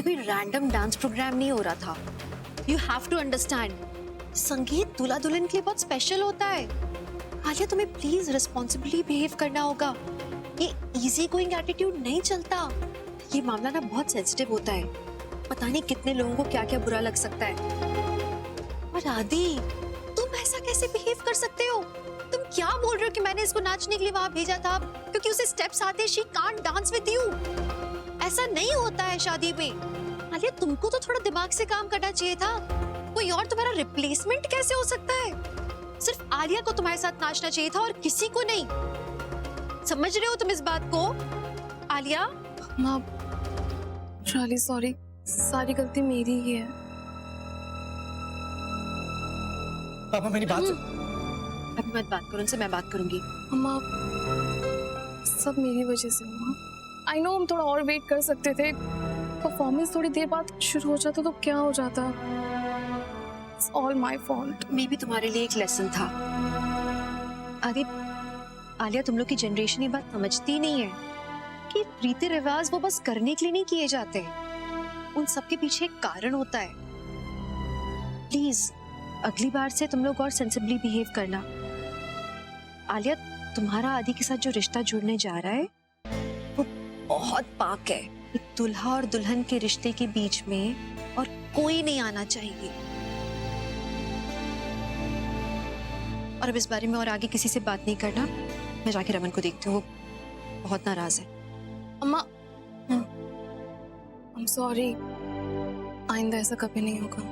कोई random dance programme नहीं हो रहा था। यू हैव टू अंडरस्टैंड, संगीत दूल्हा दुल्हन के लिए बहुत स्पेशल होता है। आलिया तुम्हें प्लीज रिस्पॉन्सिबली बिहेव करना होगा। ये इजी गोइंग एटीट्यूड नहीं चलता। ये मामला ना बहुत सेंसिटिव होता है, पता नहीं कितने लोगों को क्या क्या बुरा लग सकता है। और आदि, तुम ऐसा कैसे बिहेव कर सकते हो? तुम क्या बोल रहे हो कि मैंने इसको नाचने के लिए वहां भेजा था क्योंकि उसे स्टेप्स आते, she can't dance with you? ऐसा नहीं होता है शादी में। आलिया, तुमको तो थोड़ा दिमाग से काम करना चाहिए था। कोई और तुम्हारा रिप्लेसमेंट कैसे हो सकता है? सिर्फ आलिया को तुम्हारे साथ नाचना चाहिए था और किसी को नहीं। समझ रहे हो तुम इस बात को? आलिया, माँ, रियली सॉरी, सारी गलती मेरी ही है। पापा मेरी बात अभी मत बात करो उनसे, मैं बात करूंगी। माँ, सब मेरी वजह से हुआ। आई नो हम थोड़ा और वेट कर सकते थे, परफॉर्मेंस थोड़ी देर बाद शुरू हो जाता तो क्या हो जाता। It's all my fault. मैं भी तुम्हारे लिए एक लेसन था। आदि, आलिया, तुम लोग की जनरेशन ये बात समझती नहीं है कि रीति रिवाज वो बस करने के लिए नहीं किए जाते, उन सब के पीछे एक कारण होता है। प्लीज अगली बार से तुम लोग और सेंसिबली बिहेव करना। आलिया, तुम्हारा आदि के साथ जो रिश्ता जुड़ने जा रहा है वो बहुत पाक है। एक दुल्हा और दुल्हन के रिश्ते के बीच में और कोई नहीं आना चाहिए। और अब इस बारे में और आगे किसी से बात नहीं करना। मैं जाके रमन को देखती हूँ, वो बहुत नाराज है। अम्मा, I'm sorry, आइंदा ऐसा कभी नहीं होगा।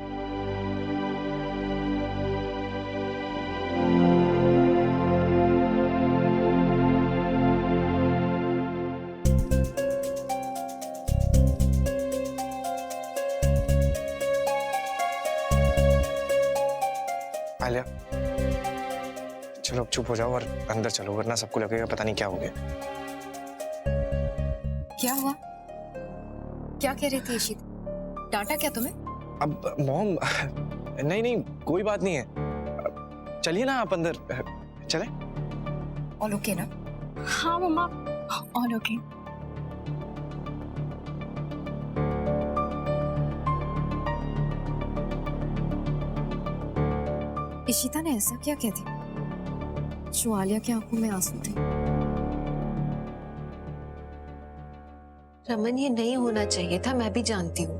आलिया, चलो अब चुप हो जाओ और अंदर चलो, वरना सबको लगेगा पता नहीं क्या हो गया। क्या हुआ? क्या कह रही थी इशित? डांटा क्या तुम्हें? अब मॉम, नहीं नहीं कोई बात नहीं है, चलिए ना आप अंदर चले। ऑल ओके ना? हाँ मम्मा, ऑल ओके। इशिता ने ऐसा क्या कह दी जो आलिया की आंखों में आंसू थे? रमन, ये नहीं होना चाहिए था, मैं भी जानती हूँ,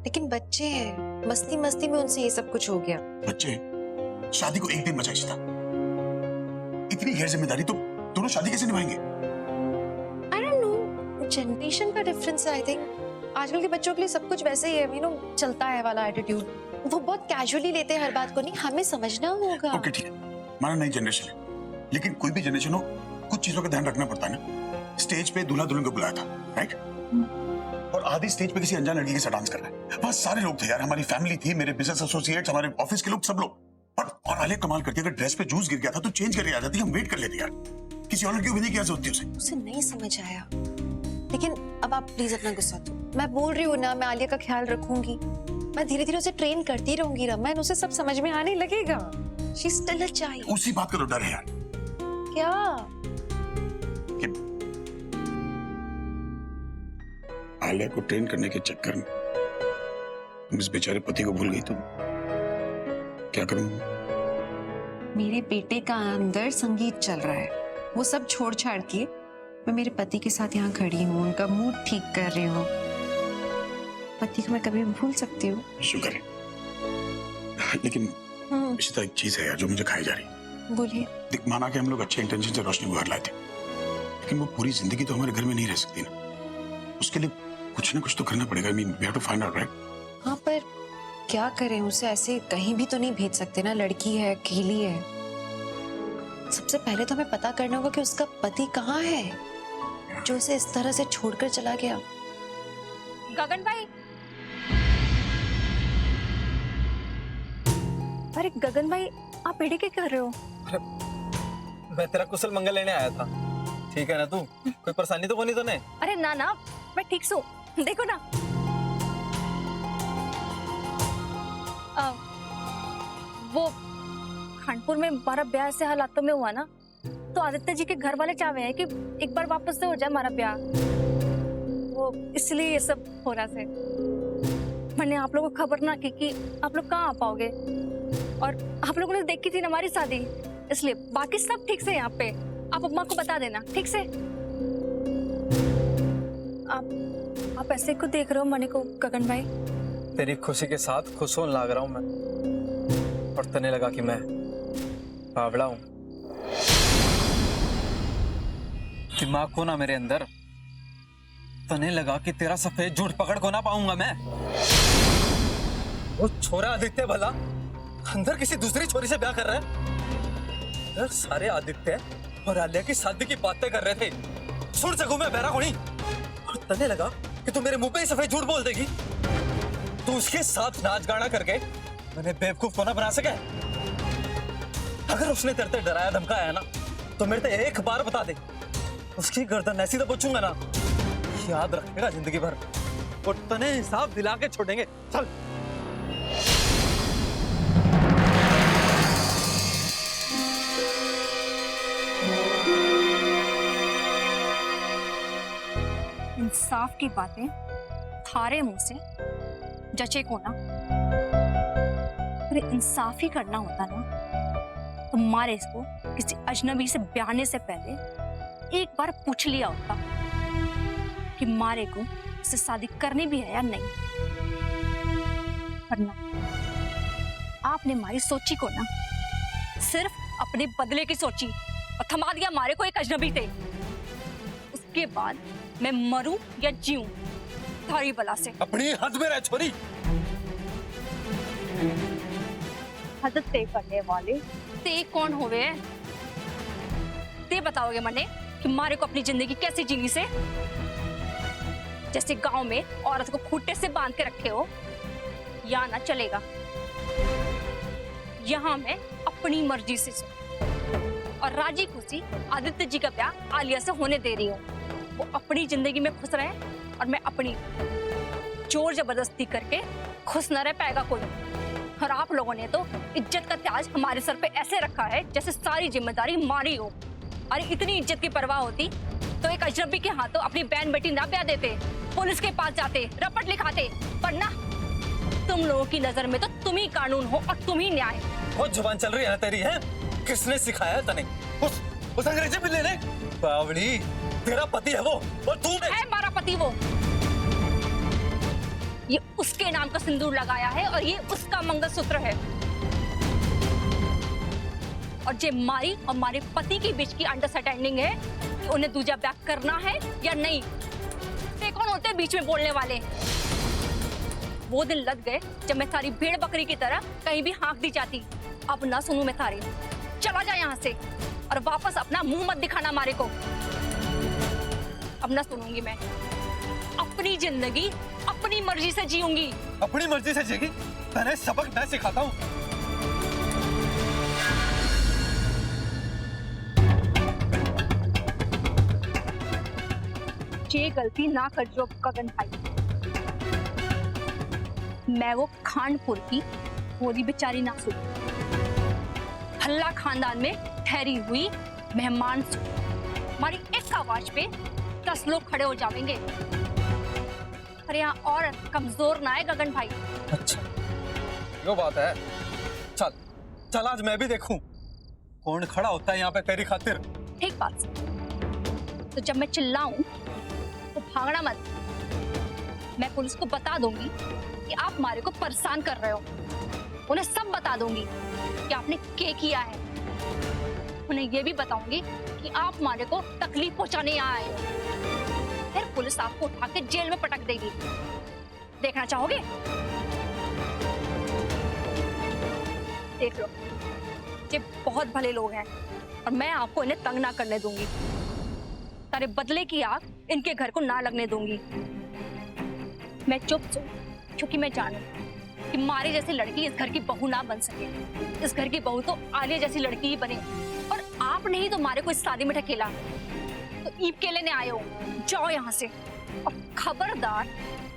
लेकिन बच्चे हैं, मस्ती मस्ती में उनसे ये सब कुछ हो गया। बच्चे शादी को एक दिन बचा था, इतनी गैर जिम्मेदारी तो दोनों शादी कैसे निभाएंगे? आई डोंट नो, जनरेशन का डिफरेंस है। आई थिंक आजकल के बच्चों के लिए सब कुछ वैसे ही है, यू नो, चलता है वाला एटीट्यूड। वो बहुत कैजुअली लेते हैं हर बात को। नहीं, हमें समझना होगा। ओके ठीक है, हमारा नई जनरेशन है, लेकिन कोई भी जनरेशन हो कुछ चीजों का ध्यान रखना पड़ता है ना। स्टेज पे दूल्हा दुल्हन को बुलाया था, राइट? और आदि स्टेज पे किसी अनजान लड़की के साथ डांस कर रहा है। वहां सारे लोग थे यार, हमारी फैमिली थी, मेरे बिजनेस एसोसिएट्स, हमारे ऑफिस के लोग, सब लोग। और आलिया कमाल करती, अगर ड्रेस पे जूस गिर गया था तो चेंज करके आ जाती, हम वेट कर लेते यार। किसी और लड़की को भी नहीं किया होती उसे। उसे नहीं समझ आया, लेकिन अब आप प्लीज अपना गुस्सा दो। मैं बोल रही हूँ ना, मैं आलिया का ख्याल रखूंगी। मैं धीरे धीरे उसे ट्रेन करती रहूंगी रमन, उसे सब समझ में आने लगेगा। She is still a child. उसी बात का तो डर है यार। क्या? कि आलिया को ट्रेन करने के चक्कर में तुम इस बेचारे पति को भूल गई तो क्या करूंगा? मेरे बेटे का अंदर संगीत चल रहा है, वो सब छोड़ छाड़ के मैं मेरे पति के साथ यहाँ खड़ी हूँ, उनका मूड ठीक कर रही हूँ। पति को मैं कभी भूल सकती हूँ? शुक्र है। लेकिन इशिता, एक चीज है यार जो मुझे खाई जा रही। बोलिए। देख, माना कि हम लोग अच्छे इंटेंशन से रोशनी को घर लाए थे, लेकिन वो पूरी जिंदगी तो हमारे घर में नहीं रह सकती ना। उसके लिए कुछ ना कुछ तो करना पड़ेगा। I mean, we have to find out, right? हाँ, पर क्या करें? उसे ऐसे कहीं भी तो नहीं भेज सकते ना, लड़की है, अकेली है। सबसे पहले तो हमें पता करना होगा कि उसका पति कहाँ है जो उसे इस तरह से छोड़कर चला गया। गगन भाई, अरे गगन भाई, आप एडी क्या कर रहे हो? मैं तेरा कुशल मंगल लेने आया था। ठीक है ना तू? कोई परेशानी तो नहीं तूने? अरे ना ना, मैं ठीक सू, देखो ना। वो खानपुर में हमारा ब्याह ऐसे हालातों में हुआ ना, तो आदित्य जी के घर वाले चाहे हैं कि एक बार वापस से हो जाए हमारा ब्याह, वो इसलिए ये सब हो रहा है। मैंने आप लोगों को खबर ना की कि आप लोग कहाँ आ पाओगे, और आप लोगों ने देखी थी ना हमारी शादी, इसलिए बाकी सब ठीक से यहाँ पे। आप अम्मा को बता देना, ठीक से। आप ऐसे क्यों देख रहे हो मनी को गगन भाई? तेरी खुशी के साथ खुश होने लग रहा हूं मैं, और तने लगा कि मैं बावड़ा हूं। दिमाग को ना मेरे अंदर, तने लगा कि तेरा सफेद झूठ पकड़ को ना पाऊंगा मैं। वो छोरा आदित्य भला अंदर किसी दूसरी छोरी से ब्याह कर रहा है। इधर सारे आदित्य और आलिया की शादी की बातें कर रहे थे, सुन सकूं मैं बहरा कोनी। और तने लगा कि तू मेरे मुंह पे ही सफेद झूठ बोल देगी। तू उसके साथ नाच गाना करके मैंने बेवकूफ को ना बना सके। अगर उसने तेरे से डराया धमकाया ना, तो मेरे से एक बार बता दे, उसकी गर्दन ऐसी तो पूछूंगा ना, याद रखेगा जिंदगी भर। और तने हिसाब दिला के छोड़ेंगे। चल। इंसाफ की बातें थारे मुंह से जचे को ना, अरे इंसाफ ही करना होता ना तो मारे इसको किसी अजनबी से ब्याहने से पहले एक बार पूछ लिया होता कि मारे को इससे शादी करनी भी है या नहीं। वरना आपने मारी सोची को ना सिर्फ अपने बदले की सोची और थमा दिया मारे को एक अजनबी से। उसके बाद मैं मरूं या जीऊं थारी बला से। अपनी हद में रह छोरी। हद तय करने वाले ते कौन होवे? ते बताओगे मने कि मारे को अपनी जिंदगी कैसे जीनी से? जैसे गांव में औरत को खूंटे से बांध के रखे हो, या ना चलेगा। यहाँ मैं अपनी मर्जी से और राजी खुशी आदित्य जी का ब्याह आलिया से होने दे रही हूँ। वो अपनी जिंदगी में खुश रहे और मैं अपनी। जोर जबरदस्ती करके खुश न रह पाएगा कोई। और आप लोगों ने तो इज्जत का ताज हमारे सर पे ऐसे रखा है जैसे सारी जिम्मेदारी मारी हो। अरे इतनी इज्जत की परवाह होती तो एक अजनबी के हाथों अपनी बहन बेटी ना ब्याह देते, पुलिस के पास जाते, रपट लिखाते। पर ना, तुम लोगों की नजर में तो तुम ही कानून हो और तुम ही न्याय। बहुत जुबान चल रही है ना तेरी, है? किसने सिखाया है तने? उस अंग्रेजी बिल्ली ने? बावड़ी, तेरा पति है वो और तू है हमारा पति वो। ये उसके नाम का सिंदूर लगाया है और ये उसका मंगलसूत्र है। और जे मारी और हमारे पति के बीच की अंडरस्टैंडिंग है कि उन्हें दूजा ब्याह करना है या नहीं। ते कौन होते हैं बीच में बोलने वाले? वो दिन लग गए जब मैं सारी भेड़ बकरी की तरह कहीं भी हाँक दी जाती। अब ना सुनूं मैं थारे। चला जा यहाँ से और वापस अपना मुंह मत दिखाना मारे को। अब ना सुनूंगी मैं। अपनी जिंदगी अपनी मर्जी से जीऊंगी। अपनी मर्जी से जीगी? तने सबक मैं सिखाता हूँ। ये गलती ना कर जो गगन भाई। मैं वो खानपुर की भोली बेचारी ना सुन, हल्ला खानदान में ठहरी हुई मेहमान सुन। हमारी एक आवाज पे 10 लोग खड़े हो जाएंगे। अरे यहाँ और कमजोर ना है गगन भाई। अच्छा, यो बात है। चल चल, आज मैं भी देखूं कौन खड़ा होता है यहाँ पे तेरी खातिर। ठीक बात। तो जब मैं चिल्लाऊं तो भागना मत। मैं पुलिस को बता दूंगी कि आप मारे को परेशान कर रहे हो। उन्हें सब बता दूंगी कि आपने क्या किया है। उन्हें ये भी बताऊंगी कि आप मारे को तकलीफ पहुंचाने यहाँ आए हो। फिर पुलिस आपको उठा के जेल में पटक देगी। देखना चाहोगे? देख लो, ये बहुत भले लोग हैं और मैं आपको इन्हें तंग ना करने दूंगी। तारे बदले की आग इनके घर को ना लगने दूंगी। मैं चुप हूं क्योंकि मैं जानू कि मारी जैसी लड़की इस घर की बहू ना बन सके। इस घर की बहू तो आलिया जैसी लड़की ही बने। और आप नहीं तो मारे को इस शादी में ढकेला, तो ईब के लेने आए हो। जाओ यहाँ से और खबरदार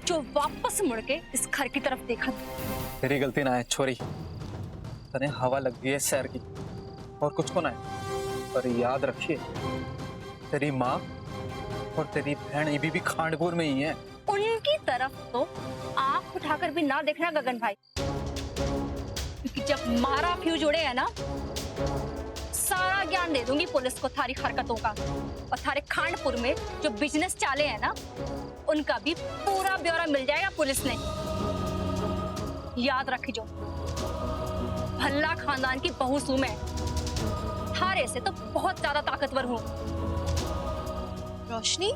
जो वापस मुड़ के इस घर की तरफ देखा। तेरी गलती ना है छोरी, तने हवा लग गई है शहर की और कुछ को ना है। पर याद रखिए, तेरी माँ और तेरी बहन ये भी खानपुर में ही है। उनकी तरफ तो आंख उठाकर भी ना देखना गगन भाई, क्योंकि जब मारा फ्यूज उड़े है ना, सारा ज्ञान दे दूंगी पुलिस को थारी हरकतों का, और थारे खानपुर में जो बिजनेस चाले हैं ना, उनका भी पूरा ब्यौरा मिल जाएगा पुलिस ने। याद रखियो, भल्ला खानदान की बहू सू मैं, थारे से तो बहुत ज्यादा ताकतवर हूँ। रोशनी,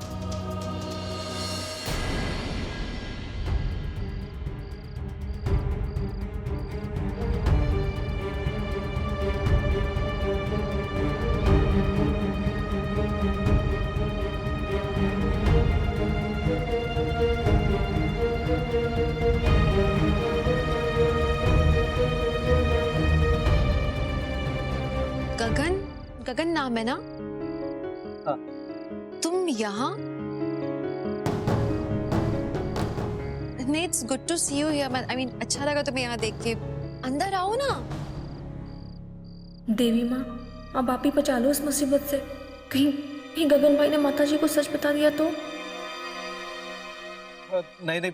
गगन, गगन नाम है ना? हाँ। तुम यहाँ? It's good to see you here. I mean, अच्छा लगा तुम्हें यहाँ देख के। अंदर आओ ना। देवी माँ, अब आप ही बचा लो इस मुसीबत से। कहीं गगन भाई ने माता जी को सच बता दिया तो? नहीं,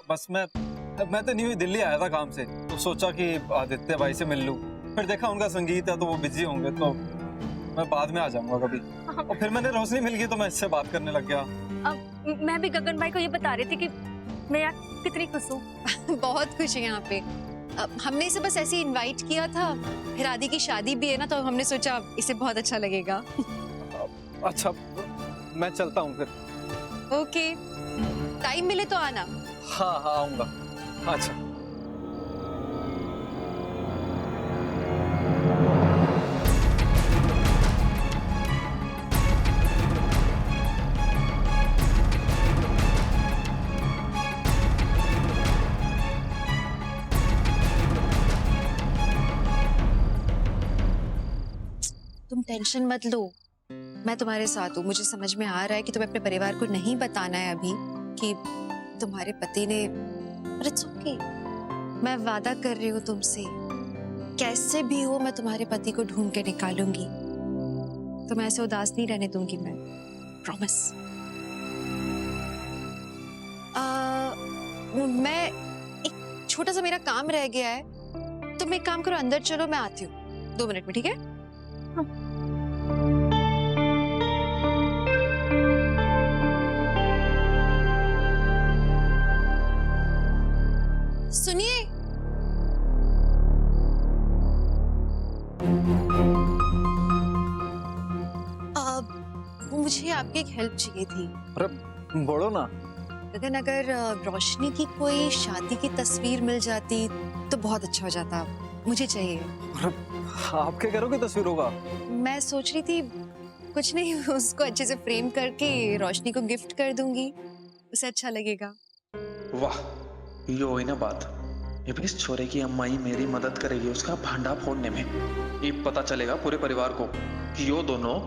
बस मैं तो नहीं हुई, दिल्ली आया था काम से, तो सोचा कि आदित्य भाई से मिल लूं। फिर देखा उनका संगीत है तो वो बिजी होंगे, तो मैं बाद में आ जाऊंगा कभी। और फिर मैंने रोशनी मिल गई तो मैं इससे बात करने लग गया। मैं भी गगन भाई को ये बता रही थी कि मैं यहाँ कितनी खुश हूँ। बहुत खुश है यहाँ पे। हमने इसे बस ऐसे इनवाइट किया था, फिर आदि की शादी भी है ना, तो हमने सोचा इसे बहुत अच्छा लगेगा। अच्छा, मैं चलता हूँ फिर। ओके, टाइम मिले तो आना। हाँ आऊंगा। अच्छा। तुम टेंशन मत लो, मैं तुम्हारे साथ हूँ। मुझे समझ में आ रहा है कि तुम्हें अपने परिवार को नहीं बताना है अभी कि तुम्हारे पति ने, पर इट्स ओके। मैं वादा कर रही हूँ तुमसे, कैसे भी हो मैं तुम्हारे पति को ढूंढ के निकालूंगी। तुम्हें ऐसे उदास नहीं रहने दूंगी मैं, प्रॉमिस। मैं एक छोटा सा मेरा काम रह गया है, तुम एक काम करो, अंदर चलो, मैं आती हूँ 2 मिनट में, ठीक है? सुनिए, मुझे आपकी एक हेल्प चाहिए थी। अरे बोलो ना। गगन, अगर रोशनी की कोई शादी की तस्वीर मिल जाती तो बहुत अच्छा हो जाता। मुझे चाहिए। अरे आप क्या करोगे तस्वीरों का? मैं सोच रही थी कुछ नहीं, उसको अच्छे से फ्रेम करके रोशनी को गिफ्ट कर दूंगी, उसे अच्छा लगेगा। वाह, ये हुई ना बात। ये भी इस छोरे की अम्माई मेरी मदद करेगी उसका भांडा फोड़ने में। ये पता चलेगा पूरे परिवार को कि यो दोनों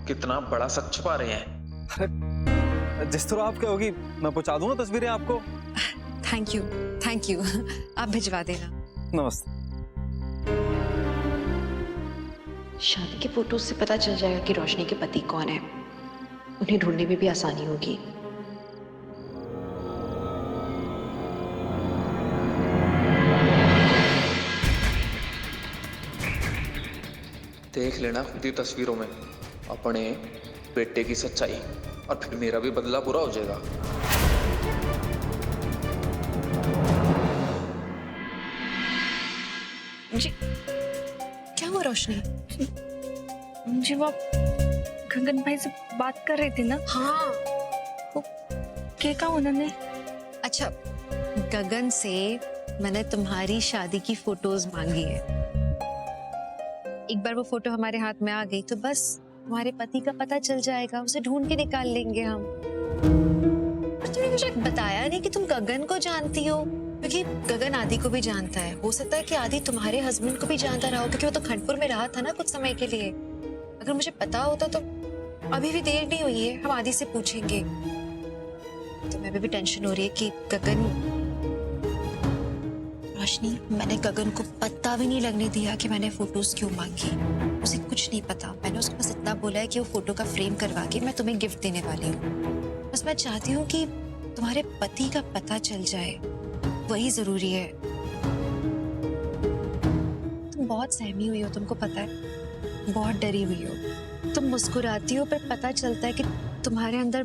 कितना बड़ा सच छुपा रहे हैं। अरे जिस तरह आप कहोगी मैं पहुंचा दूंगा तस्वीरें आपको। Thank you. आप भिजवा देना। नमस्ते। शादी के फोटोज से पता चल जाएगा कि रोशनी के पति कौन है, उन्हें ढूंढने में भी आसानी होगी। देख लेना खुद ही तस्वीरों में अपने बेटे की सच्चाई, और फिर मेरा भी बदला बुरा हो जाएगा। जी, क्या हुआ रोशनी? जी वो गगन भाई से बात कर रहे थे ना। हाँ। क्या कहा उन्होंने? अच्छा, गगन से मैंने तुम्हारी शादी की फोटोज मांगी है। एक बार वो फोटो हमारे हाथ में आ गई तो बस तुम्हारे पति का पता चल जाएगा, उसे ढूंढ के निकाल लेंगे हम। और तुमने मुझे बताया नहीं कि तुम गगन को जानती हो, क्योंकि गगन आदि को भी जानता है। हो सकता है कि आदि तुम्हारे हस्बैंड को भी जानता रहा हो, क्योंकि वो तो खंडपुर में रहा था ना कुछ समय के लिए। अगर मुझे पता होता तो अभी भी देर नहीं हुई है, हम आदि से पूछेंगे। तो मैं भी टेंशन हो रही है कि गगन, रोशनी, मैंने गगन को पता भी नहीं लगने दिया कि मैंने फोटोज क्यों मांगी। उसे कुछ नहीं पता। मैंने उसको बस इतना बोला है कि वो फोटो का फ्रेम करवा के मैं तुम्हें गिफ्ट देने वाली हूँ। बस मैं चाहती हूँ कि तुम्हारे पति का पता चल जाए, वही जरूरी है। तुम बहुत सहमी हुई हो, तुमको पता है, बहुत डरी हुई हो। तुम मुस्कुराती हो पर पता चलता है कि तुम्हारे अंदर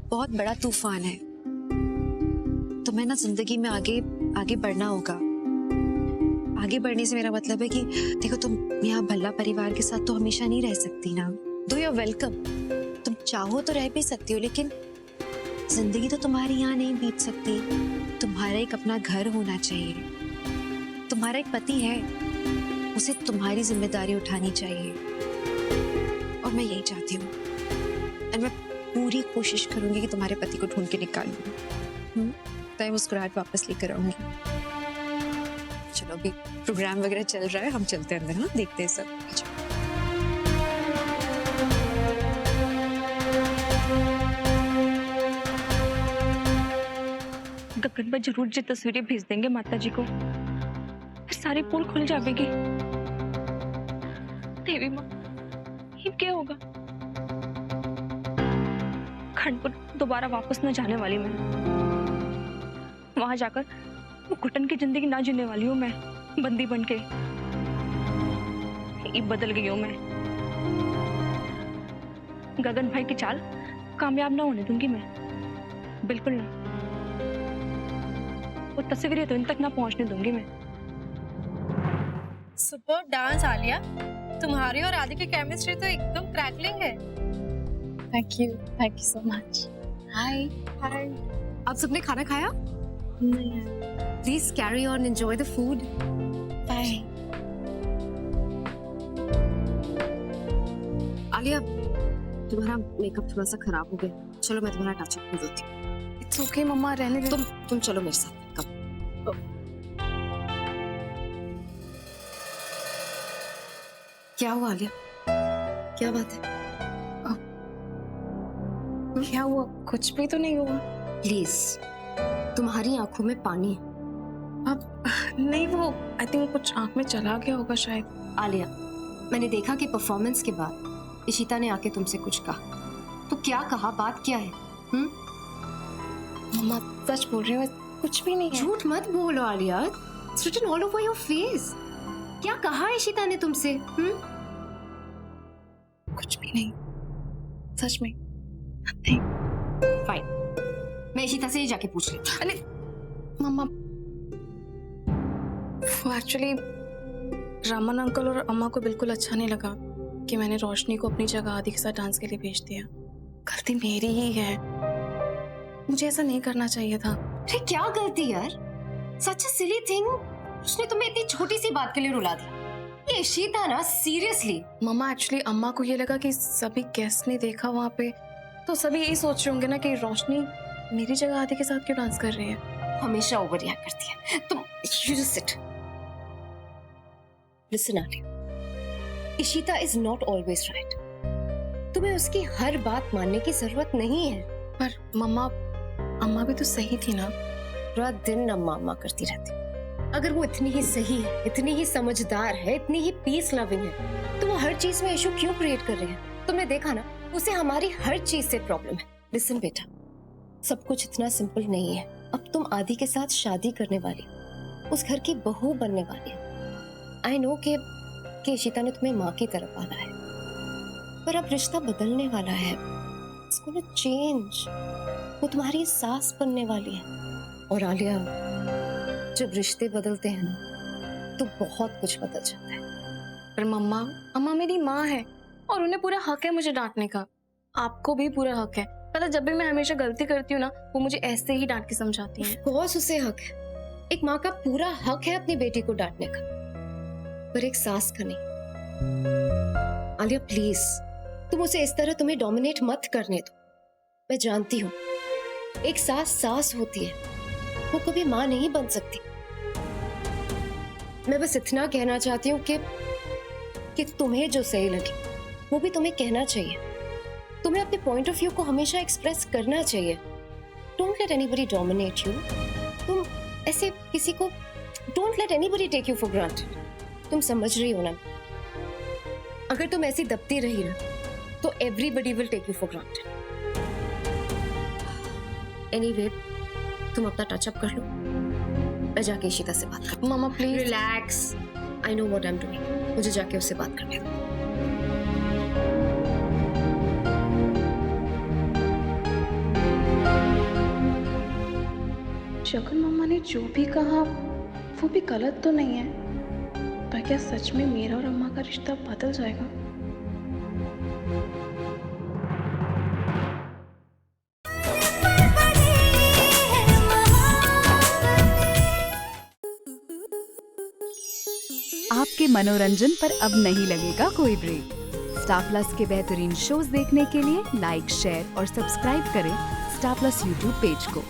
बहुत बड़ा तूफान है। तुम्हें ना जिंदगी में आगे आगे बढ़ना होगा। आगे बढ़ने से मेरा मतलब है कि देखो, तुम यहाँ भल्ला परिवार के साथ तो हमेशा नहीं रह सकती ना। दो यू वेलकम, तुम चाहो तो रह भी सकती हो, लेकिन जिंदगी तो तुम्हारी यहाँ नहीं बीत सकती। तुम्हारा एक अपना घर होना चाहिए। तुम्हारा एक पति है, उसे तुम्हारी जिम्मेदारी उठानी चाहिए, और मैं यही चाहती हूँ। और मैं पूरी कोशिश करूंगी कि तुम्हारे पति को ढूंढ के निकालूं, तो मुस्कुराहट वापस लेकर आऊंगी। चलो, अभी प्रोग्राम वगैरह चल रहा है, हम चलते हैं अंदर। हाँ, देखते हैं सब। गगन भाई जरूर जी तस्वीरें भेज देंगे माता जी को, फिर सारी पोल खुल जाएगी। देवी माँ, ये क्या होगा? खंडपुर दोबारा वापस न जाने वाली मैं। वहां जाकर वो घुटन की जिंदगी ना जीने वाली हूँ मैं, बंदी बन के। ये बदल गई हूँ मैं। गगन भाई की चाल कामयाब ना होने दूंगी मैं, बिल्कुल ना। वो तस्वीरें तो इन तक ना पहुंचने दूंगी मैं। सुपर डांस आलिया, तुम्हारी और आदि की केमिस्ट्री तो एकदम क्रैकलिंग है। Thank you so much. Hi hi. आप सबने खाना खाया? नहीं, please carry on, enjoy the food. Bye. Alia, तुम्हारा मेकअप थोड़ा सा खराब हो गया, चलो मैं तुम्हारा टचअप कर देती हूँ। इट्स ओके मम्मा, रहने दे। तुम चलो मेरे साथ। कब? क्या हुआ आलिया? क्या बात है? क्या हुआ? कुछ भी तो नहीं हुआ। प्लीज, तुम्हारी आंखों में पानी है। अब नहीं, वो आई थिंक कुछ आंख में चला गया होगा शायद। आलिया, मैंने देखा कि परफॉर्मेंस के बाद इशिता ने आके तुमसे कुछ कहा, तो क्या कहा? बात क्या है? मम्मा सच बोल रही हूँ, कुछ भी नहीं है। झूठ मत बोलो Alia, it's written all over your face. क्या कहा इशिता ने तुमसे? कुछ भी नहीं, सच में। फाइन, मैं इशिता से ही जाके पूछ लेती हूँ। अरे मम्मा, वो एक्चुअली रामन अंकल और अम्मा को बिल्कुल अच्छा नहीं लगा कि मैंने रोशनी को अपनी जगह आदि के साथ डांस के लिए भेज दिया। गलती मेरी ही है, मुझे ऐसा नहीं करना चाहिए था। अरे क्या गलती यार, सच अ सिली थिंग। उसने तुम्हें इतनी छोटी सी बात के लिए रुला दिया। ये इशिता ना, सीरियसली। मम्मा एक्चुअली अम्मा को ये लगा कि सभी गेस्ट ने देखा वहाँ पे, तो सभी यही सोच रहे होंगे ना कि रोशनी मेरी जगह आदि के साथ क्यों डांस कर रही है। हमेशा ओवर रिएक्ट करती है तुम। You just sit. Listen Alia, Ishita is not always right. तुम्हें उसकी हर बात मानने की जरूरत नहीं है। पर मम्मा, अम्मा भी तो सही थी ना। रात दिन अम्मा अम्मा करती रहती। अगर वो इतनी ही सही है, इतनी ही समझदार है, इतनी ही पीस लविंग है, तो वो हर चीज में इशू क्यों क्रिएट कर रही है? तुमने देखा ना, उसे हमारी हर चीज से प्रॉब्लम है। लिसन बेटा, सब कुछ इतना सिंपल नहीं है। अब तुम आदि के साथ शादी करने वाली, उस घर की बहू बनने वाली है। आई नो कि इशिता ने तुम्हें माँ की तरफ पाला है, पर अब रिश्ता बदलने वाला है। It's gonna change. वो तुम्हारी सास बनने वाली है। और आलिया, जब रिश्ते बदलते हैं ना, तो बहुत कुछ बदल जाता है। पर मम्मा, अम्मा मेरी माँ है और उन्हें पूरा हक है मुझे डांटने का। आपको भी पूरा हक है। पता, जब भी मैं हमेशा गलती करती हूँ ना, वो मुझे ऐसे ही डांट के समझाती है। बहुत उसे हक है। एक माँ का पूरा हक है अपनी बेटी को डांटने का, पर एक सास का नहीं। आलिया प्लीज, तुम उसे इस तरह तुम्हें डोमिनेट मत करने दो। मैं जानती हूँ एक सास सास होती है, वो कभी माँ नहीं बन सकती। मैं बस इतना कहना चाहती हूँ कि तुम्हें जो सही लगे वो भी तुम्हें कहना चाहिए। तुम्हें अपने पॉइंट ऑफ व्यू को हमेशा एक्सप्रेस करना चाहिए। Don't let anybody dominate you. तुम ऐसे किसी को, don't let anybody take you for granted. तुम समझ रही हो ना? अगर तुम ऐसी दबती रही ना, तो everybody will take you for granted. Anyway तुम अपना टचअप कर लो, मैं जाके इशिता से बात कर। मामा please. Relax, I know what I am doing, मुझे जाके उससे बात करने दो। जगन मम्मा ने जो भी कहा वो भी गलत तो नहीं है, पर क्या सच में मेरा और अम्मा का रिश्ता बदल जाएगा? आपके मनोरंजन पर अब नहीं लगेगा कोई ब्रेक। स्टार प्लस के बेहतरीन शोज देखने के लिए लाइक, शेयर और सब्सक्राइब करें स्टार प्लस यूट्यूब पेज को।